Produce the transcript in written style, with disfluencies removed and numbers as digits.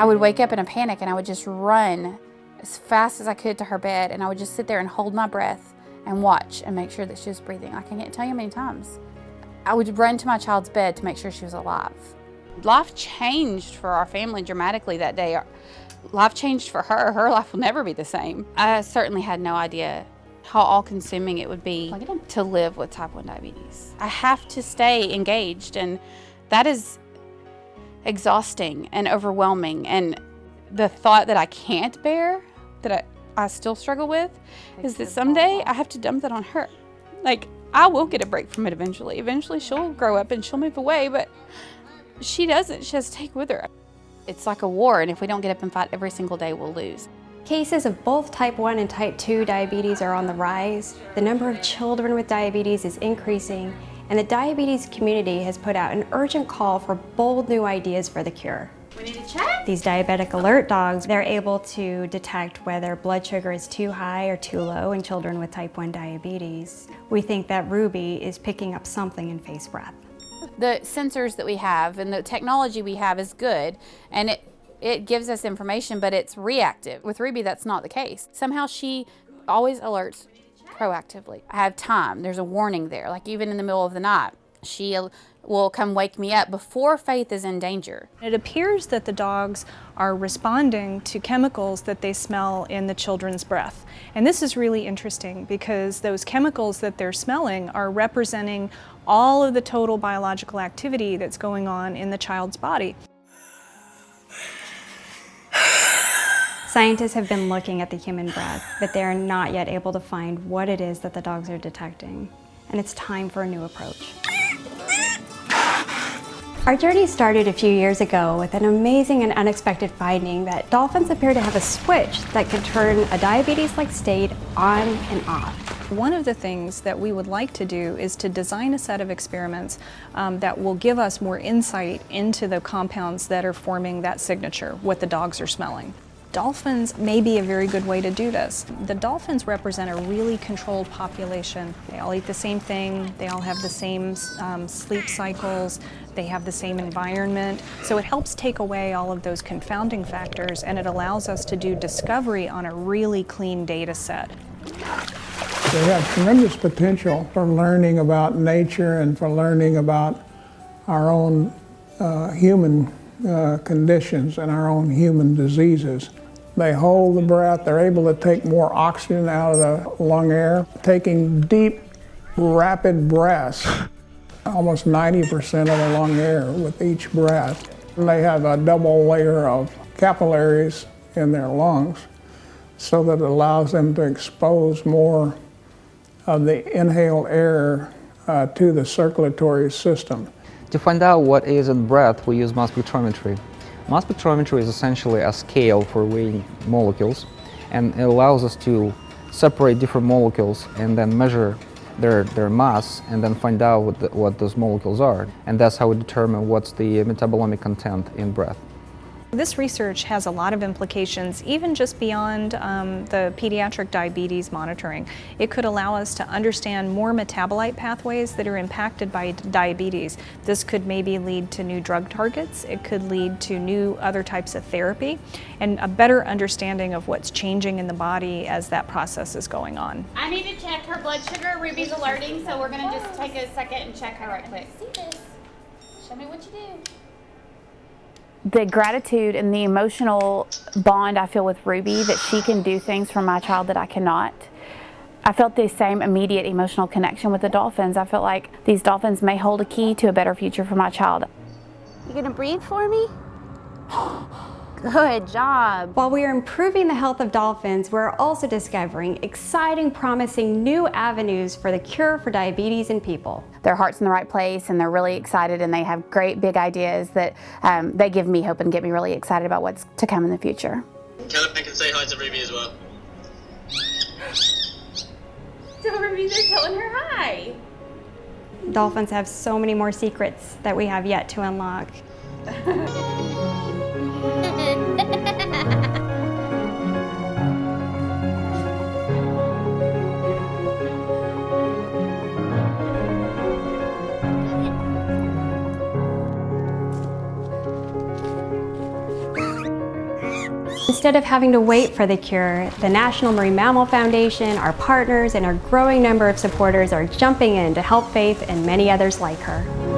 would wake up in a panic and I would just run as fast as I could to her bed, and I would just sit there and hold my breath and watch and make sure that she was breathing. I can't tell you how many times. I would run to my child's bed to make sure she was alive. Life changed for our family dramatically that day. Life changed for her. Her life will never be the same. I certainly had no idea how all-consuming it would be to live with type 1 diabetes. I have to stay engaged, and that is exhausting and overwhelming. And the thought that I can't bear, that I still struggle with, is that someday I have to dump that on her. Like, I will get a break from it eventually. Eventually she'll grow up and she'll move away, but she doesn't. She has to take with her. It's like a war, and if we don't get up and fight every single day, we'll lose. Cases of both type 1 and type 2 diabetes are on the rise. The number of children with diabetes is increasing, and the diabetes community has put out an urgent call for bold new ideas for the cure. We need to check. These diabetic alert dogs, they're able to detect whether blood sugar is too high or too low in children with type 1 diabetes. We think that Ruby is picking up something in Faith's breath. The sensors that we have and the technology we have is good, and it gives us information, but it's reactive. With Ruby, that's not the case. Somehow she always alerts proactively. I have time. There's a warning there. Like even in the middle of the night, she will come wake me up before Faith is in danger. It appears that the dogs are responding to chemicals that they smell in the children's breath. And this is really interesting because those chemicals that they're smelling are representing all of the total biological activity that's going on in the child's body. Scientists have been looking at the human breath, but they are not yet able to find what it is that the dogs are detecting. And it's time for a new approach. Our journey started a few years ago with an amazing and unexpected finding that dolphins appear to have a switch that can turn a diabetes-like state on and off. One of the things that we would like to do is to design a set of experiments that will give us more insight into the compounds that are forming that signature, what the dogs are smelling. Dolphins may be a very good way to do this. The dolphins represent a really controlled population. They all eat the same thing, they all have the same sleep cycles, they have the same environment. So it helps take away all of those confounding factors, and it allows us to do discovery on a really clean data set. They have tremendous potential for learning about nature and for learning about our own human conditions and our own human diseases. They hold the breath, they're able to take more oxygen out of the lung air, taking deep, rapid breaths, almost 90% of the lung air with each breath. And they have a double layer of capillaries in their lungs, so that it allows them to expose more of the inhaled air to the circulatory system. To find out what is in breath, we use mass spectrometry. Mass spectrometry is essentially a scale for weighing molecules, and it allows us to separate different molecules and then measure their mass and then find out what those molecules are. And that's how we determine what's the metabolomic content in breath. This research has a lot of implications, even just beyond the pediatric diabetes monitoring. It could allow us to understand more metabolite pathways that are impacted by diabetes. This could maybe lead to new drug targets. It could lead to new other types of therapy, and a better understanding of what's changing in the body as that process is going on. I need to check her blood sugar. Ruby's alerting, so we're gonna just take a second and check her right quick. See this? Show me what you do. The gratitude and the emotional bond I feel with Ruby, that she can do things for my child that I cannot. I felt the same immediate emotional connection with the dolphins. I felt like these dolphins may hold a key to a better future for my child. You gonna breathe for me? Good job. While we are improving the health of dolphins, we're also discovering exciting, promising new avenues for the cure for diabetes in people. Their heart's in the right place, and they're really excited, and they have great big ideas that they give me hope and get me really excited about what's to come in the future. Kelly can say hi to Ruby as well. So Ruby, they're telling her hi. Dolphins have so many more secrets that we have yet to unlock. Instead of having to wait for the cure, the National Marine Mammal Foundation, our partners, and our growing number of supporters are jumping in to help Faith and many others like her.